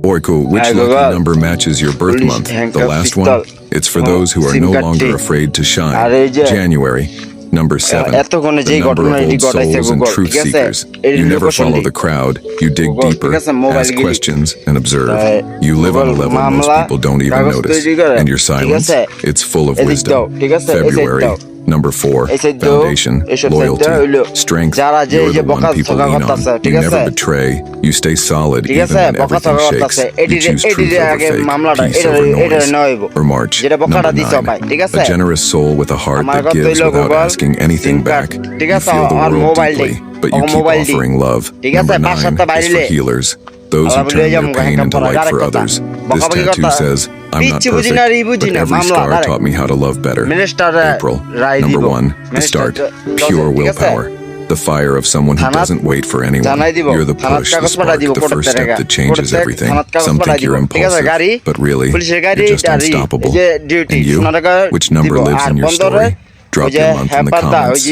Oiko, which lucky number matches your birth month? The last one? It's for those who are no longer afraid to shine. January. Number 7. The number of old souls and truth seekers. You never follow the crowd. You dig deeper, ask questions, and observe. You live on a level most people don't even notice. And your silence, it's full of wisdom. February. Number 4, foundation, loyalty, strength. You're the one people lean on. You never betray. You stay solid even when everything shakes. You choose truth over fake, peace over noise. Or March. Number 9, a generous soul with a heart that gives without asking anything back. You feel the world deeply, but you keep offering love. Number 9 is for healers. Those who turn your pain into light for others. This tattoo says, I'm not perfect, but every scar taught me how to love better. April. Number 1, the start. Pure willpower. The fire of someone who doesn't wait for anyone. You're the push, the spark, the first step that changes everything. Some think you're impulsive, but really, you're just unstoppable. And you? Which number lives in your story? Drop your month in the comments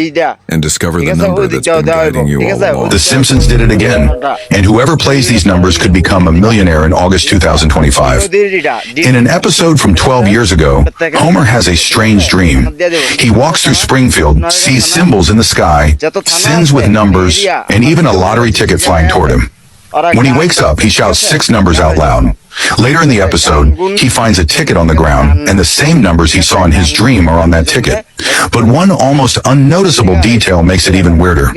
and discover the number that's been guiding you all along. The Simpsons did it again, and whoever plays these numbers could become a millionaire in August 2025. In an episode from 12 years ago, Homer has a strange dream. He walks through Springfield, sees symbols in the sky, sins with numbers, and even a lottery ticket flying toward him. When he wakes up, he shouts 6 numbers out loud. Later in the episode, he finds a ticket on the ground, and the same numbers he saw in his dream are on that ticket. But one almost unnoticeable detail makes it even weirder.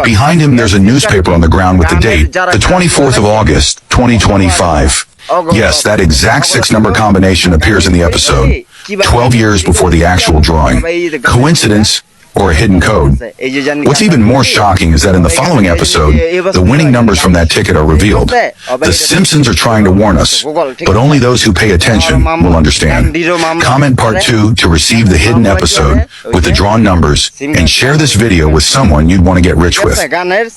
Behind him, there's a newspaper on the ground with the date, the 24th of August, 2025. Yes, that exact 6-number combination appears in the episode, 12 years before the actual drawing. Coincidence? Or a hidden code. What's even more shocking is that in the following episode, the winning numbers from that ticket are revealed. The Simpsons are trying to warn us, but only those who pay attention will understand. Comment part 2 to receive the hidden episode with the drawn numbers, and share this video with someone you'd want to get rich with.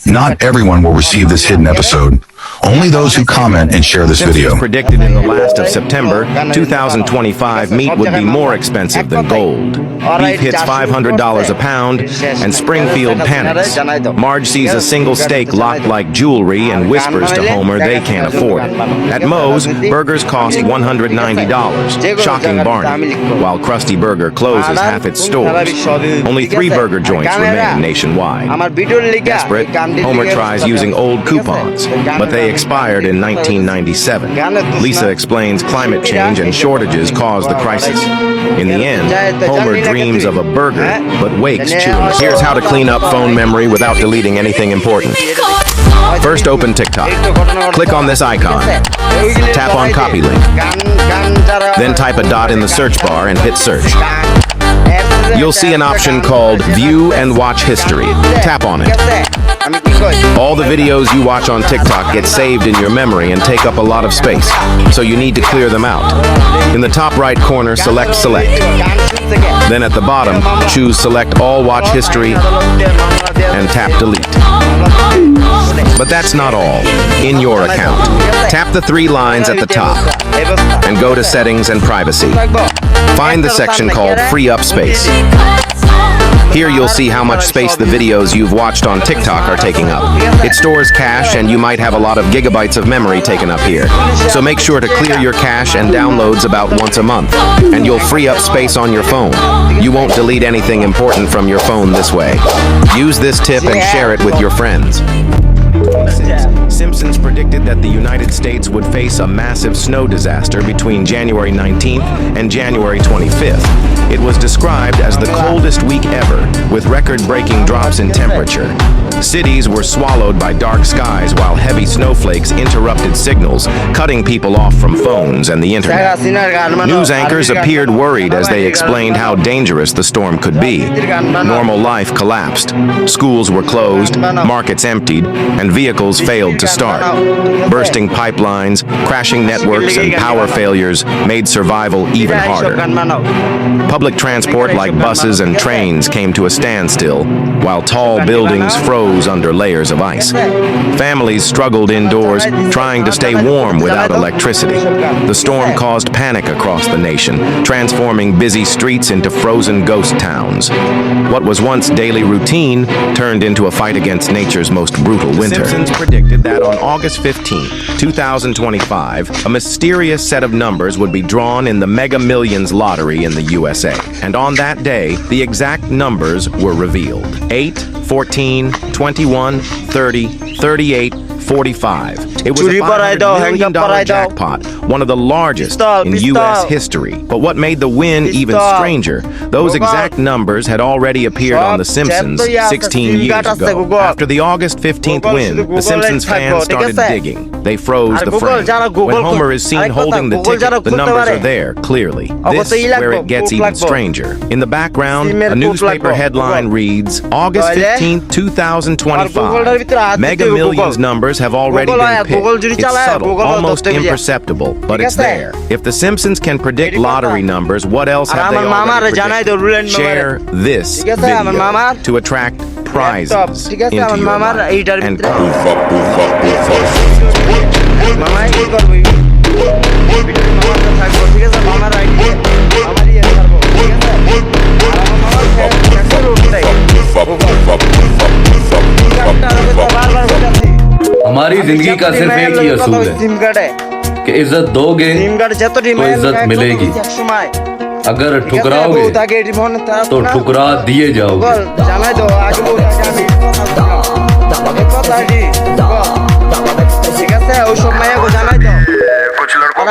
Not everyone will receive this hidden episode. Only those who comment and share this video. Predicted in the last of September 2025, meat would be more expensive than gold. Beef hits $500 a pound, and Springfield panics. Marge sees a single steak locked like jewelry and whispers to Homer they can't afford it. At Moe's, burgers cost $190, shocking Barney, while Krusty Burger closes half its stores. Only 3 burger joints remain nationwide. Desperate, Homer tries using old coupons, but they expired in 1997. Lisa explains climate change and shortages caused the crisis. In the end, Homer dreams of a burger, but wakes chewing. Here's how to clean up phone memory without deleting anything important. First, open TikTok. Click on this icon. Tap on copy link. Then type a dot in the search bar and hit search. You'll see an option called View and Watch History. Tap on it. All the videos you watch on TikTok get saved in your memory and take up a lot of space, so you need to clear them out. In the top right corner, select Select. Then at the bottom, choose Select All Watch History and tap Delete. But that's not all. In your account, tap the 3 lines at the top and go to Settings and Privacy. Find the section called Free Up Space. Here you'll see how much space the videos you've watched on TikTok are taking up. It stores cache, and you might have a lot of gigabytes of memory taken up here. So make sure to clear your cache and downloads about once a month, and you'll free up space on your phone. You won't delete anything important from your phone this way. Use this tip and share it with your friends. Simpsons predicted that the United States would face a massive snow disaster between January 19th and January 25th. It was described as the coldest week ever, with record-breaking drops in temperature. Cities were swallowed by dark skies while heavy snowflakes interrupted signals, cutting people off from phones and the internet. News anchors appeared worried as they explained how dangerous the storm could be. Normal life collapsed. Schools were closed, markets emptied, and vehicles failed to start. Bursting pipelines, crashing networks, and power failures made survival even harder. Public transport like buses and trains came to a standstill, while tall buildings froze under layers of ice. Families struggled indoors, trying to stay warm without electricity. The storm caused panic across the nation, transforming busy streets into frozen ghost towns. What was once daily routine turned into a fight against nature's most brutal winter. The Simpsons predicted that that on August 15, 2025, a mysterious set of numbers would be drawn in the Mega Millions lottery in the USA. And on that day, the exact numbers were revealed. 8, 14, 21, 30, 38, 45. It was a $500 million jackpot, one of the largest in U.S. history. But what made the win even stranger, those exact numbers had already appeared on The Simpsons 16 years ago. After the August 15th win, The Simpsons fans started digging. They froze the frame. When Homer is seen holding the ticket, the numbers are there, clearly. This is where it gets even stranger. In the background, a newspaper headline reads, August 15th, 2025. Mega Millions numbers have already been picked. It's subtle, almost imperceptible, but it's there. If The Simpsons can predict lottery numbers, what else have they already predicted? Share this video to attract prizes into your life. And हमारी जिंदगी का सिर्फ एक ही असूल है कि इज्जत दोगे तो इज्जत मिलेगी, अगर ठुकराओगे तो ठुकरा दिए जाओगे। कुछ लड़कों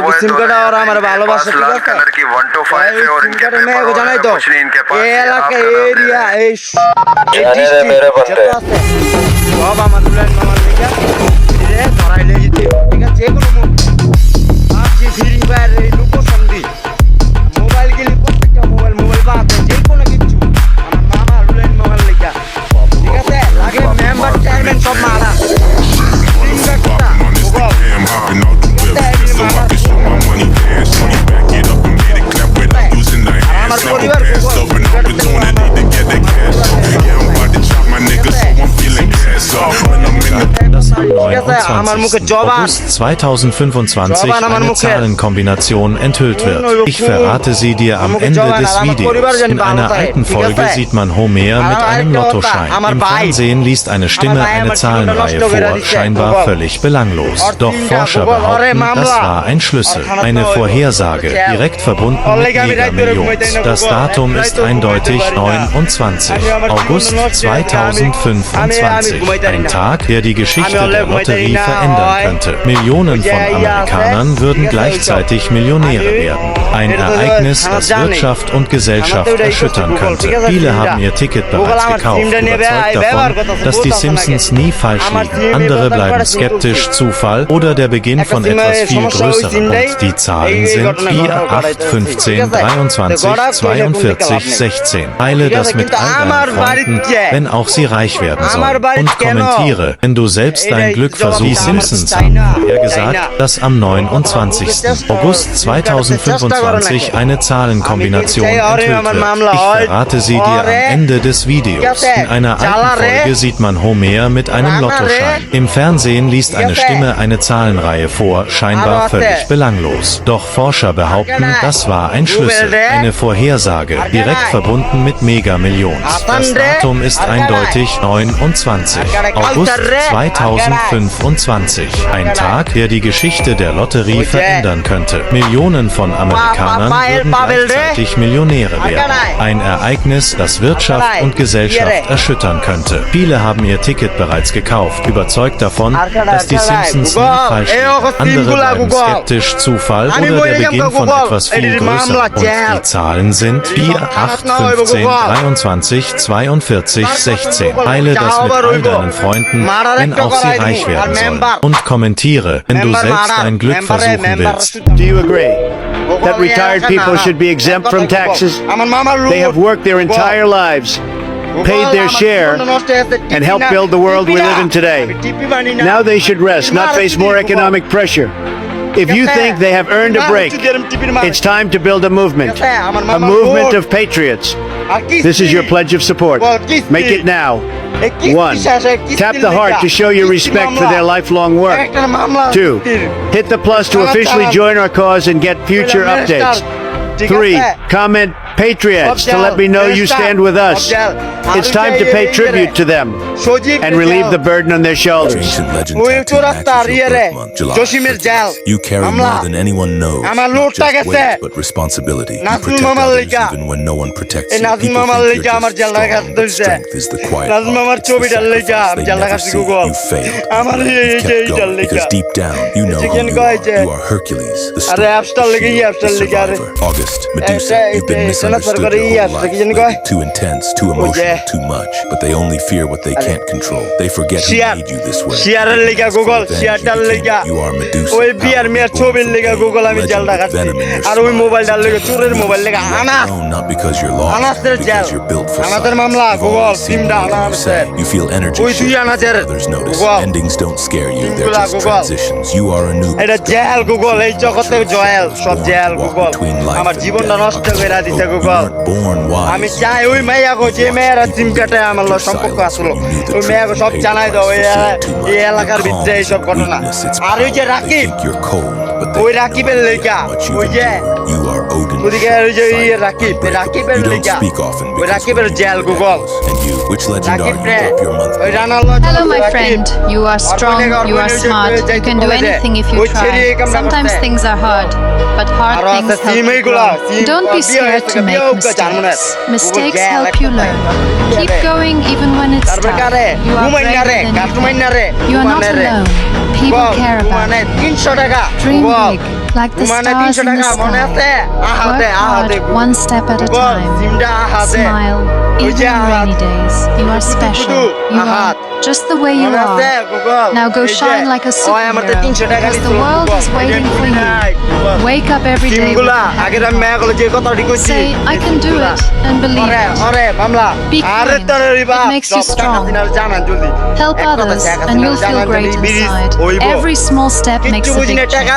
को सिम कार्ड और हमारे भालोबासा लाल कलर की 125 है और इनके को जाना तो कुछ नहीं इनके पास ये एरिया है मेरे बंदे सब আমার দুলান মামার লিগা এ ধরাই লই যেতে ঠিক আছে যে কোনো আপনি ফ্রি ফায়ার এই লোকেশন দি মোবাইল গেলে প্রত্যেকটা মোবাইল বাতে যে কোনো কিছু আমার মামা দুলান মামার লিগা ঠিক আছে আগে মেম্বার চেয়ারম্যান সব মারা Dass am 29. August 2025 eine Zahlenkombination enthüllt wird. Ich verrate sie dir am Ende des Videos. In einer alten Folge sieht man Homer mit einem Lottoschein. Im Fernsehen liest eine Stimme eine Zahlenreihe vor, scheinbar völlig belanglos. Doch Forscher behaupten, das war ein Schlüssel, eine Vorhersage, direkt verbunden mit Mega-Millions. Das Datum ist eindeutig 29. August 2025. Ein Tag, der die Geschichte der Lotterie verändern könnte. Millionen von Amerikanern würden gleichzeitig Millionäre werden. Ein Ereignis, das Wirtschaft und Gesellschaft erschüttern könnte. Viele haben ihr Ticket bereits gekauft, überzeugt davon, dass die Simpsons nie falsch liegen. Andere bleiben skeptisch, Zufall oder der Beginn von etwas viel Größerem. Und die Zahlen sind 4, 8, 15, 23, 42, 16. Teile das mit all deinen Freunden, wenn auch sie reich werden sollen. Und kommentiere, wenn du selbst dein Glück versuchst. Die Simpsons haben gesagt, dass am 29. August 2025 eine Zahlenkombination enthüllt wird. Ich verrate sie dir am Ende des Videos. In einer alten Folge sieht man Homer mit einem Lottoschein. Im Fernsehen liest eine Stimme eine Zahlenreihe vor, scheinbar völlig belanglos. Doch Forscher behaupten, das war ein Schlüssel, eine Vorhersage, direkt verbunden mit Mega-Millions. Das Datum ist eindeutig 29. August 2025. Ein Tag, der die Geschichte der Lotterie verändern könnte. Millionen von Amerikanern würden gleichzeitig Millionäre werden. Ein Ereignis, das Wirtschaft und Gesellschaft erschüttern könnte. Viele haben ihr Ticket bereits gekauft, überzeugt davon, dass die Simpsons nie falsch liegen. Andere bleiben skeptisch, Zufall oder der Beginn von etwas viel Größerem. Und die Zahlen sind 4, 8, 15, 23, 42, 16. Teile das mit all deinen Freunden, wenn auch sie reich werden sollen. Und kommentiere, wenn du selbst dein Glück versuchen willst. Do you agree that retired people should be exempt from taxes? They have worked their entire lives, paid their share, and helped build the world we live in today. Now they should rest, not face more economic pressure. If you think they have earned a break, it's time to build a movement of patriots. This is your pledge of support. Make it now. 1. Tap the heart to show your respect for their lifelong work. 2. Hit the plus to officially join our cause and get future updates. 3. Comment patriots to let me know you stand with us. It's time to pay tribute to them and relieve the burden on their shoulders. Ancient legend tattoo matches your birth month, July 15th. You carry more than anyone knows, not just weight, but responsibility. You protect others even when no one protects you. People think you're just strong, but strength is the quiet part. It's the sacrifice they never see. You failed. You've kept going because deep down, you know who you are. You are Hercules, the strong, the shield, the survivor. August, Medusa, you've been misunderstood your whole life. Labeled too intense, too emotional, too much. But they only fear what they can't control. They forget who made you this way. You are Medusa. Not because you're lost, because you're built for something. You've always seen what you say. You feel energy shift, others notice. Endings don't scare you, they're just transitions. You are a new আমার জীবনটা নষ্ট করে দিতে Google আমি চাই ওই মেয়াগো যে মেয়েরা সিম কাটে আমার সম্পর্ক আসলো ওই মেয়াগো সব জানাই দাও এই এলাকার ভিতরে এইসব ঘটনা আর ওই যে রাকিব ওই রাকিবের লেগা ওই যে ওদিকে ওই যে রাকিবের লেগা ওই রাকিবের জেল Google Hello, my friend. You are strong, you are smart, you can do anything if you try. Sometimes things are hard, but hard things help you grow. Don't be scared to make mistakes. Mistakes help you learn. Keep going even when it's tough. You are braver than you think. You are not alone. People care about you. Dream big, like the stars in the sky. Work hard, one step at a time. Smile, even on rainy days. You are special. You are just the way you are. Now go shine like a superhero, because the world is waiting for you. Wake up every day with hope. Say, I can do it, and believe it. Be kind. It makes you strong. Help others, and you'll feel great inside. Every small step makes a big change.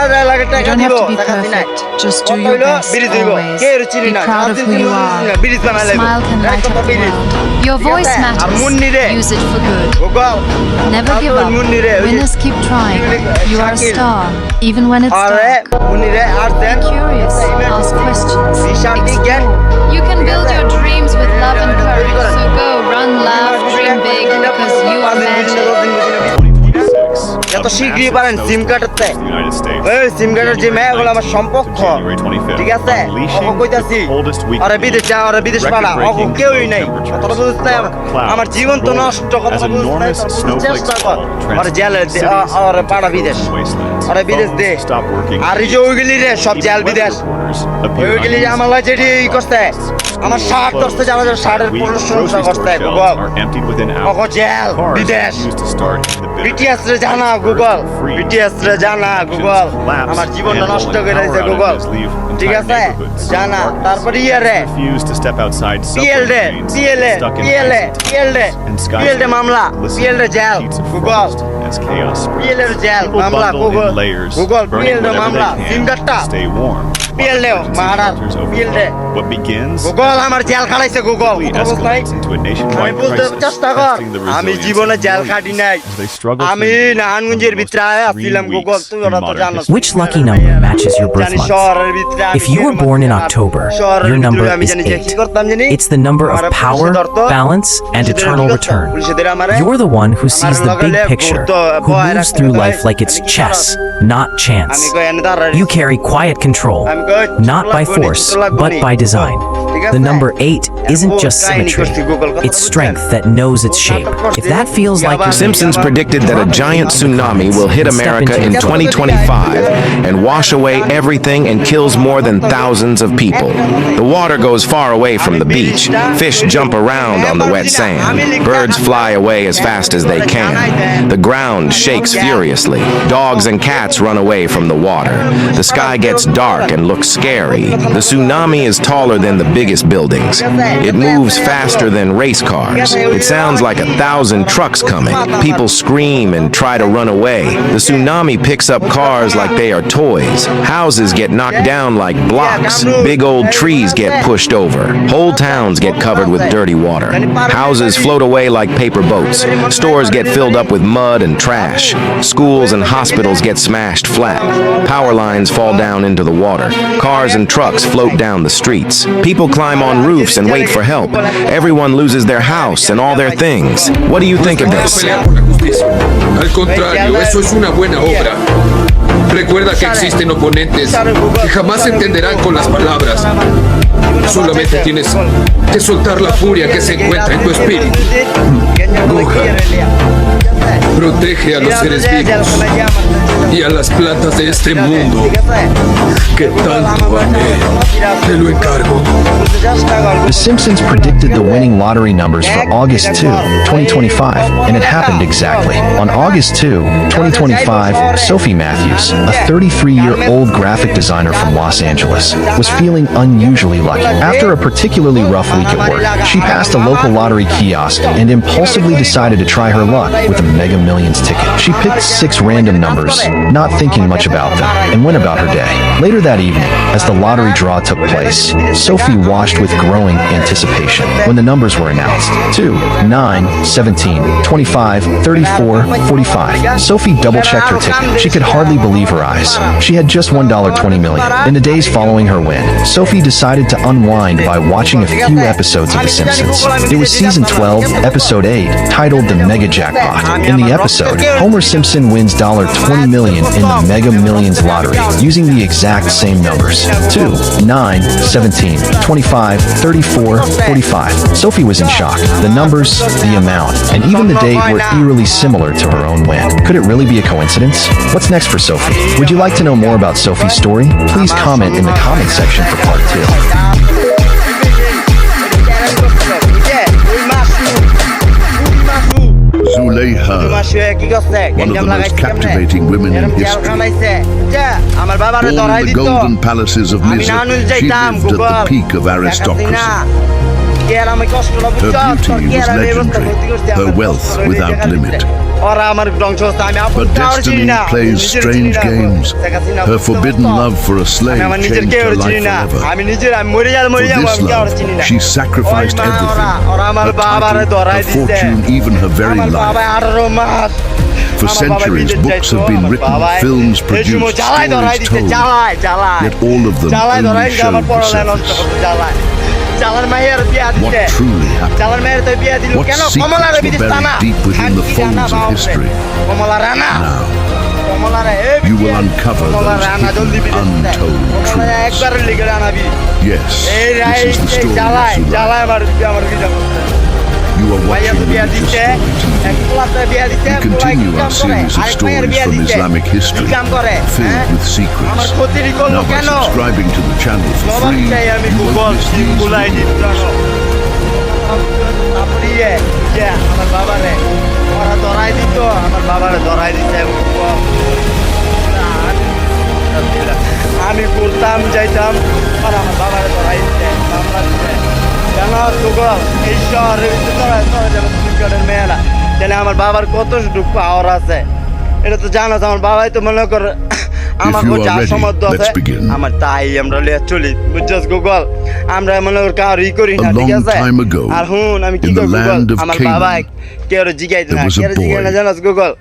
You don't have to be perfect. Just do your best always. Be proud of who you are. A smile can light up the world. Your voice matters. Use it for good. Never give up. Winners keep trying. You are a star, even when it's dark. Be curious. Ask questions. Explore. You can build your dreams with love and courage. So go, run, laugh, dream big, because you are magic. যত শীঘ্রই পারেন সিম কাটাতে ওই সিম কাটার যে মেয়েগুলো আমার সম্পর্ক ঠিক আছে অক কইতাছি ওরা বিদেশ যা ওরা বিদেশ পাড়া অক কেউই নাই কতটা বুঝতে আমার জীবন তো নষ্ট কথা বুঝতে চেষ্টা কর ওরা জেলে ওরা পাড়া বিদেশ ওরা বিদেশ দে আর এই যে ওইগুলি রে সব জেল বিদেশ ওইগুলি আমার লাগে যেটি করতে আমার শার্ট ধরতে যারা শার্টের প্রশ্ন করতে অক জেল বিদেশ বিটিএস রে জানা গুগল বিটিএস রে জানা গুগল আমার জীবনটা নষ্ট করে দিয়েছে গুগল ঠিক আছে জানা তারপরে ইয়ারে পিএলডে মামলা পিএলডে জেল গুগল পিএলডে জেল মামলা গুগল পিএলডে মামলা সিমকাটটা পিএলডে মারার পিএলডে গুগল আমার জেল খাটাইছে গুগল আমি বলতে চেষ্টা কর আমি জীবনে জেল খাটি নাই আমি নারায়ণগঞ্জের ভিতরে আসছিলাম গুগল তুই ওরা তো জানো Which lucky number matches your birth month? If you were born in October, your number is 8. It's the number of power, balance, and eternal return. You're the one who sees the big picture, who moves through life like it's chess, not chance. You carry quiet control, not by force, but by design. The number 8 isn't just symmetry, it's strength that knows its shape. If that feels like your Simpsons predicted that a giant tsunami will hit America in 2025 and wash away everything and kills more than thousands of people. The water goes far away from the beach. Fish jump around on the wet sand. Birds fly away as fast as they can. The ground shakes furiously. Dogs and cats run away from the water. The sky gets dark and looks scary. The tsunami is taller than the biggest buildings. It moves faster than race cars. It sounds like 1,000 trucks coming. People scream and try to run away. The tsunami picks up cars like they are toys. Houses get knocked down like blocks. Big old trees get pushed over. Whole towns get covered with dirty water. Houses float away like paper boats. Stores get filled up with mud and trash. Schools and hospitals get smashed flat. Power lines fall down into the water. Cars and trucks float down the streets. People climb on roofs and wait for help. Everyone loses their house and all their things. What do you think of this? Al contrario, eso es una buena obra. Recuerda que existen oponentes que jamás entenderán con las palabras. Solamente tienes que soltar la furia que se encuentra en tu espíritu. Gohan, protege a los seres vivos y a las plantas de este mundo que tanto amé. Te lo encargo. The Simpsons predicted the winning lottery numbers for August 2, 2025, and it happened exactly. On August 2, 2025, Sophie Matthews, a 33-year-old graphic designer from Los Angeles, was feeling unusually lucky. After a particularly rough week at work, she passed a local lottery kiosk and impulsively decided to try her luck with a Mega Millions ticket. She picked 6 random numbers, not thinking much about them, and went about her day. Later that evening, as the lottery draw took place, Sophie watched with growing anticipation when the numbers were announced. 2, 9, 17, 25, 34, 45. Sophie double-checked her ticket. She could hardly believe her eyes. She had just won $20 million. In the days following her win, Sophie decided to unwind by watching a few episodes of The Simpsons. It was season 12, episode 8, titled The Mega Jackpot. In the episode, Homer Simpson wins $20 million in the Mega Millions lottery using the exact same numbers. 2, 9, 17, 25, 34, 45. Sophie was in shock. The numbers, the amount, and even the date were eerily similar to her own win. Could it really be a coincidence? What's next for Sophie? Would you like to know more about Sophie's story? Please comment in the comment section for part 2. Zuleika, one of the most captivating women in history. Born in the golden palaces of Mizar, she lived at the peak of aristocracy. Her beauty was legendary, her wealth without limit. But destiny plays strange games. Her forbidden love for a slave changed her life forever. For this love, she sacrificed everything, her title, her fortune, even her very life. For centuries, books have been written, films produced, stories told, yet all of them only showed the surface. What truly happened? What secrets were buried deep within the folds of history? Now, you will uncover those hidden, untold truths. Yes, this is the story of Zuleika. You are watching Religious Story TV. We continue our series of stories from Islamic history, filled with secrets. Now by subscribing to the channel for free, you won't miss these videos. আমি করতাম যাইতাম আর আমার বাবারে ধরাই দিতে জানো তোগল এই শহরের ভিতরে সিমকার্ডের মেয়েরা তাহলে আমার বাবার কতটুকু পাওয়ার আছে এটা তো জানো আমার বাবাই তো মনে করে আমার যা সমর্থ আছে আমার তাই আমরা লিয়ে চলি বুঝছস গুগল আমরা মনে করি কার ই করি না ঠিক আছে আর হুন আমি কি করব আমার বাবা কেউ জিগাইতে না কেউ জিগাই না জানোস গুগল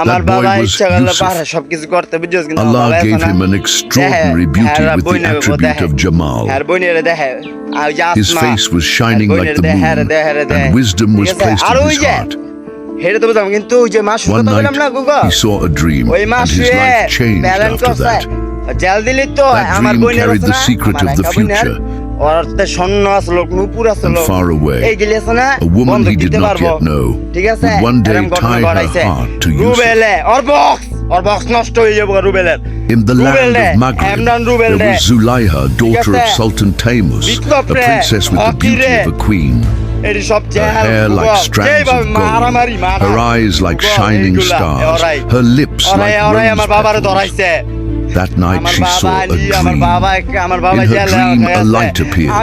আমার বাবা ইচ্ছা করলে পারে সবকিছু করতে বুঝছস কিন্তু Allah gave him an extraordinary beauty with the attribute of Jamal. His face was shining like the moon, and wisdom was placed in his heart. One night, he saw a dream, and his life changed after that. That dream carried the secret of the future. And far away, a woman he did not yet know would one day tie her heart to Yusuf. In the land of Maghreb, there was Zuleika, daughter of Sultan Taimuz, a princess with the beauty of a queen. Her hair like strands of gold, her eyes like shining stars, her lips like rose petals. That night she saw a dream. In her dream a light appeared.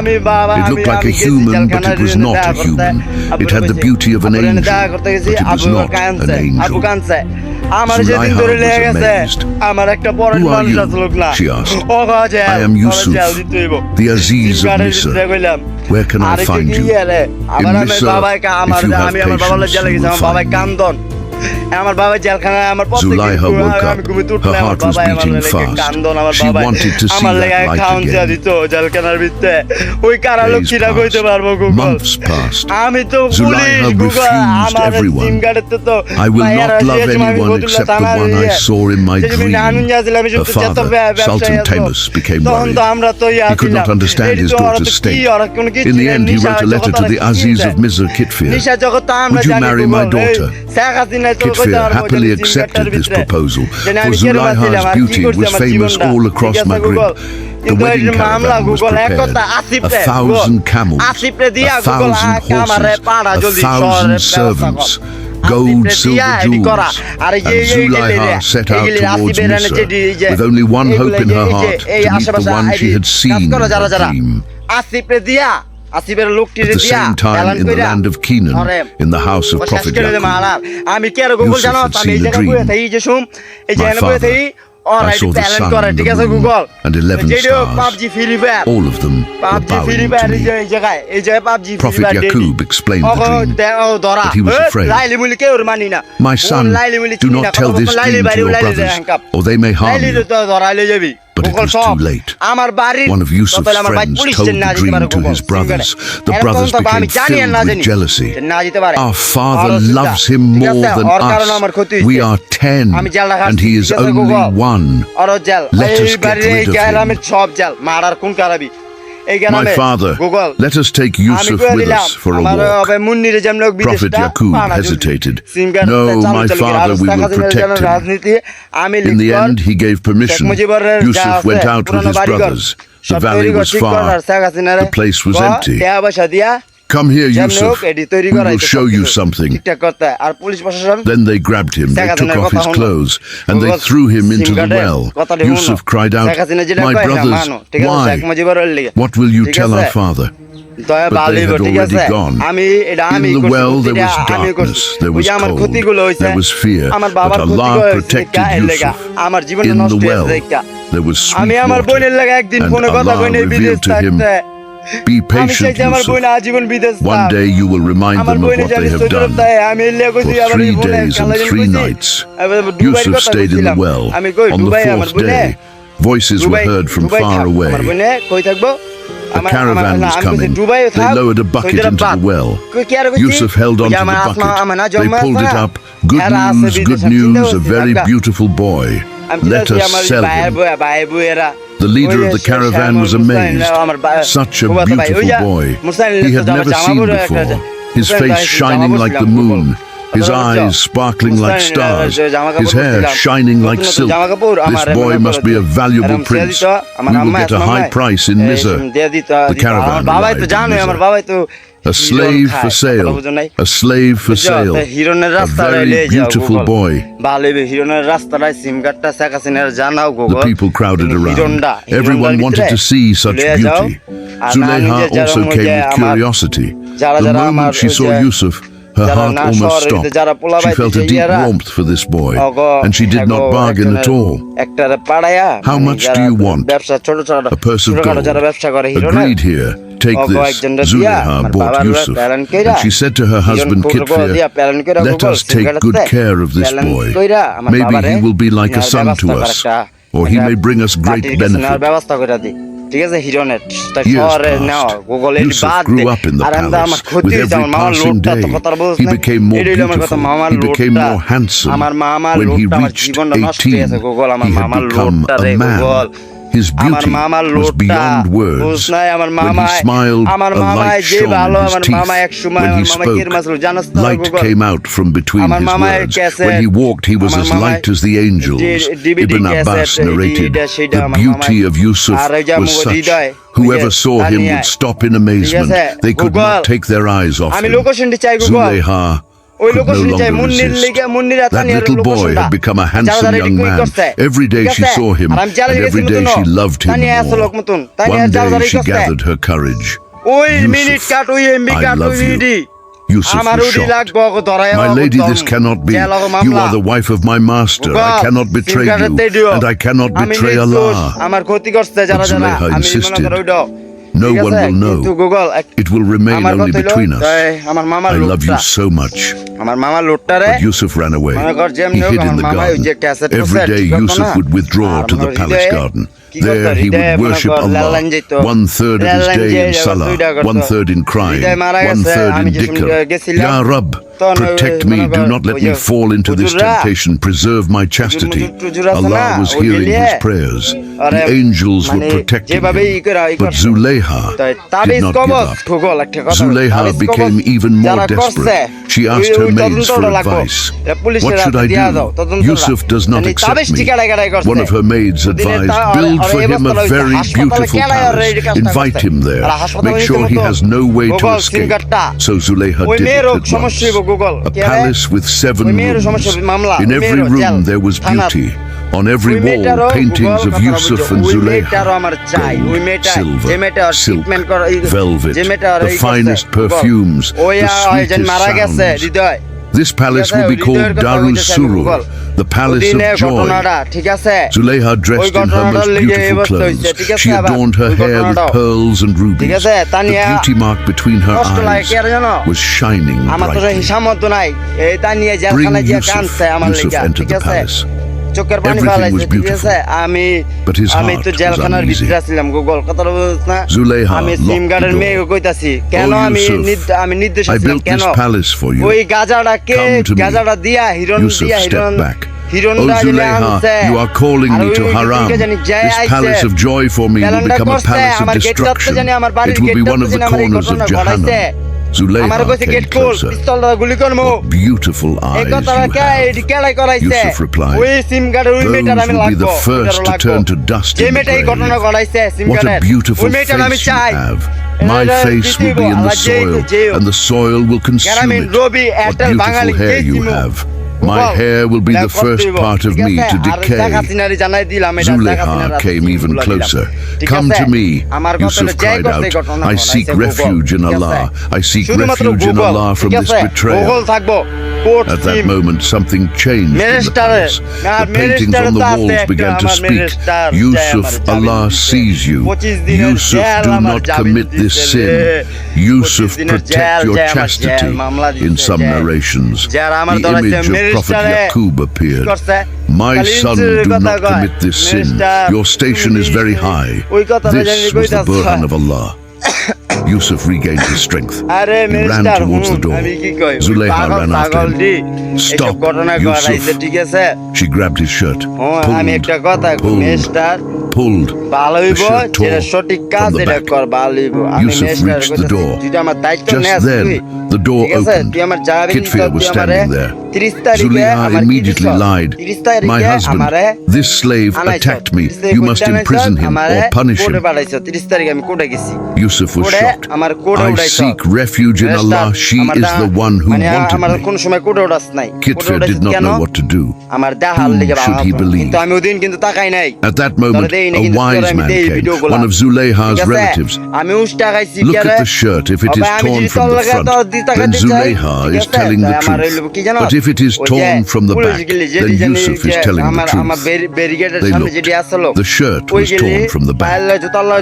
It looked like a human, but it was not a human. It had the beauty of an angel, but it was not an angel. Zuleika was amazed. Who are you? She asked. I am Yusuf, the Aziz of Misr. Where can I find you? In Misr, if you have patience, you will find me. আমার বাবা জেলখানায় আমার Zulaiha woke up. Her heart was beating fast. She wanted to see আমার that লেগে light খাউন again. দিত জেলখানার ভিতরে ওই কারা Days লক্ষ্মীরা কইতে পারবো passed. Google Months passed. আমি তো পুলিশ Zulaiha গুগল refused আমার everyone. সিম কার্ডেতে তো I will not love anyone except the one I saw in my dream. Her father, Sultan Tamus, became worried. He could not understand his daughter's state. In the end, he wrote a letter to the Aziz of Mizr, Kitfir. Would you marry my daughter? Kitfir happily accepted this proposal, for Zulaiha's beauty was famous all across Maghreb. The wedding caravan was prepared. 1,000 camels, 1,000 horses, 1,000 servants, gold, silver jewels, and Zulaiha set out towards Misr, with only one hope in her heart, to meet the one she had seen in her dream. At the same time, in the land of Canaan, in the house of Prophet Yaqub, Yusuf had seen a dream. My father, I saw the sun, the moon, and 11 stars. All of them were bowing to me. Prophet Yaqub explained the dream, but he was afraid. My son, do not tell this dream to your brothers, or they may harm you. But it was too late. One of Yusuf's friends told the dream to his brothers. The brothers became filled with jealousy. Our father loves him more than us. We are 10, and he is only 1. Let us get rid of him. My father, let us take Yusuf with us for a walk. Prophet Yaqub hesitated. No, my father, we will protect him. In the end, he gave permission. Yusuf went out with his brothers. The valley was far. The place was empty. Come here, Yusuf. We will show you something. Then they grabbed him, they took off his clothes, and they threw him into the well. Yusuf cried out, "My brothers, why? What will you tell our father?" But they had already gone. In the well there was darkness, there was cold, there was fear, but Allah protected Yusuf. In the well there was sweet water, and Allah revealed to him, "Be patient, Yusuf. One day you will remind them of what they have done." For 3 days and 3 nights, Yusuf stayed in the well. On the 4th day, voices were heard from far away. A caravan was coming. They lowered a bucket into the well. Yusuf held onto the bucket. They pulled it up. Good news, a very beautiful boy. Let us sell him. The leader of the caravan was amazed. Such a beautiful boy. He had never seen before. His face shining like the moon. His eyes sparkling like stars. His hair shining like silk. This boy must be a valuable prince. We will get a high price in Misr. The caravan arrived in Misr. A slave for sale. A slave for sale. A very beautiful boy. The people crowded around. Everyone wanted to see such beauty. Zulaiha also came with curiosity. The moment she saw Yusuf, her heart almost stopped. She felt a deep warmth for this boy, and she did not bargain at all. How much do you want? A purse of gold. Agreed here. Take this. Zulaiha bought Yusuf, and she said to her husband Kitfir, "Let us take good care of this boy. Maybe he will be like a son to us, or he may bring us great benefit." Years passed. Yusuf grew up in the palace. With every passing day, he became more beautiful. He became more handsome. When he reached 18, he had become a man. His beauty was beyond words. When he smiled, a light shone in his teeth. When he spoke, light came out from between his words. When he walked, he was as light as the angels. Ibn Abbas narrated, "The beauty of Yusuf was such, whoever saw him would stop in amazement. They could not take their eyes off him." Zulaiha could no longer resist. That little boy had become a handsome young man. Every day she saw him, and every day she loved him more. One day she gathered her courage. "Yusuf, I love you." Yusuf was shocked. "My lady, this cannot be. You are the wife of my master. I cannot betray you, and I cannot betray Allah." But Zulaiha insisted. No one will know. It will remain only between us. I love you so much. But Yusuf ran away. He hid in the garden. Every day Yusuf would withdraw to the palace garden. There he would worship Allah. 1/3 of his day in salah, 1/3 in crying, 1/3 in dhikr. Ya Rabb, protect me, do not let me fall into this temptation, preserve my chastity. Allah was hearing his prayers. The angels were protecting him. But Zulayha did not give up. Zulayha became even more desperate. She asked her maids for advice. What should I do? Yusuf does not accept me. One of her maids advised, build for him a very beautiful palace. Invite him there. Make sure he has no way to escape. So Zulayha did it at once. A palace with 7 rooms. In every room there was beauty. On every wall, paintings of Yusuf and Zulayha. Gold, silver, silk, velvet, the finest perfumes, the sweetest sounds. This palace will be called Darus Surur, the palace of joy. Zulayha dressed in her most beautiful clothes. She adorned her hair with pearls and rubies. The beauty mark between her eyes was shining brightly. Bring Yusuf. Yusuf entered the palace. Everything was beautiful, but his heart was uneasy. Zulayha locked the door. Oh Yusuf, I built this palace for you. Come to me. Yusuf stepped back. Oh Zulayha, you are calling me to haram. This palace of joy for me will become a palace of destruction. It will be one of the corners of Jahannam. Zulayha came closer. What beautiful eyes you have. Yusuf replied, those will be the first to turn to dust in the grave. What a beautiful face you have. My face will be in the soil, and the soil will consume it. What beautiful hair you have. My hair will be the first part of me to decay. Zulayha came even closer. Come to me, Yusuf cried out. I seek refuge in Allah. I seek refuge in Allah from this betrayal. At that moment, something changed in the palace. The paintings on the walls began to speak. Yusuf, Allah sees you. Yusuf, do not commit this sin. Yusuf, protect your chastity. In some narrations, the image of Prophet Yaqub appeared. My son, do not commit this sin. Your station is very high. This was the Burhan of Allah. Yusuf regained his strength. He ran towards the door. Zulayha ran after him. Stop, Yusuf. She grabbed his shirt, pulled. The shirt tore from the back. Yusuf reached the door. Just then, the door opened. Kitfir was standing there. Zulayha immediately lied. My husband, this slave attacked me. You must imprison him or punish him. Yusuf was shocked. I seek refuge in Allah. She is the one who wanted me. Kitfir did not know what to do. Whom should he believe? At that moment, a wise man came, one of Zulayha's relatives. Look at the shirt. If it is torn from the front, then Zulayha is telling the truth. But if it is torn from the back, then Yusuf is telling the truth. They looked. The shirt was torn from the back.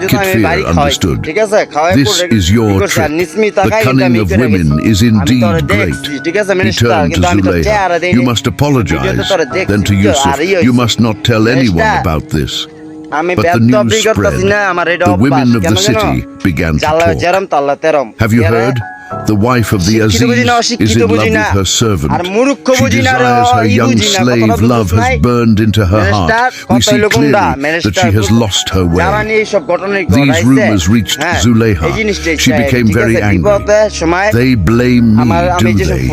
Kitfir understood. This is your trick. The cunning of women is indeed great. He turned to Zulayha. You must apologize. Then to Yusuf, you must not tell anyone about this. But the news spread. The women of the city began to talk. Have you heard? The wife of the Aziz is in love with her servant. She desires her young slave. Love has burned into her heart. We see clearly that she has lost her way. These rumors reached Zulayha. She became very angry. They blame me, do they?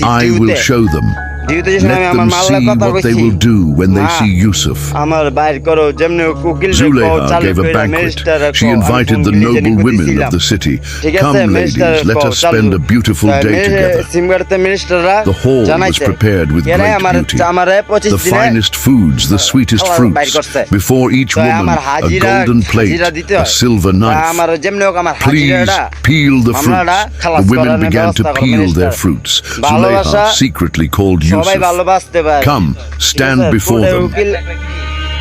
I will show them. Let them see what they will do when they see Yusuf. Zulayha gave a banquet. She invited the noble women of the city. Come, ladies, let us spend a beautiful day together. The hall was prepared with great beauty. The finest foods, the sweetest fruits. Before each woman, a golden plate, a silver knife. Please peel the fruits. The women began to peel their fruits. Zulayha secretly called Yusuf. Come, stand before them.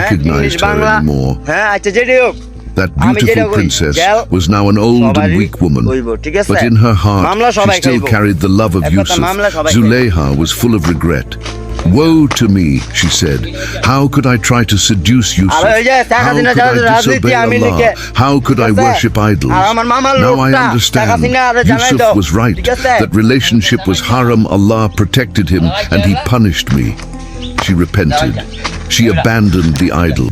recognized her anymore. হ্যাঁ আচ্ছা যেটা হোক That beautiful princess was now an old and weak woman, but in her heart she still carried the love of Yusuf. Zuleha was full of regret. Woe to me, she said. How could I try to seduce Yusuf? How could I disobey Allah? How could I worship idols? Now I understand. Yusuf was right. That relationship was haram. Allah protected him and he punished me. She repented. She abandoned the idol.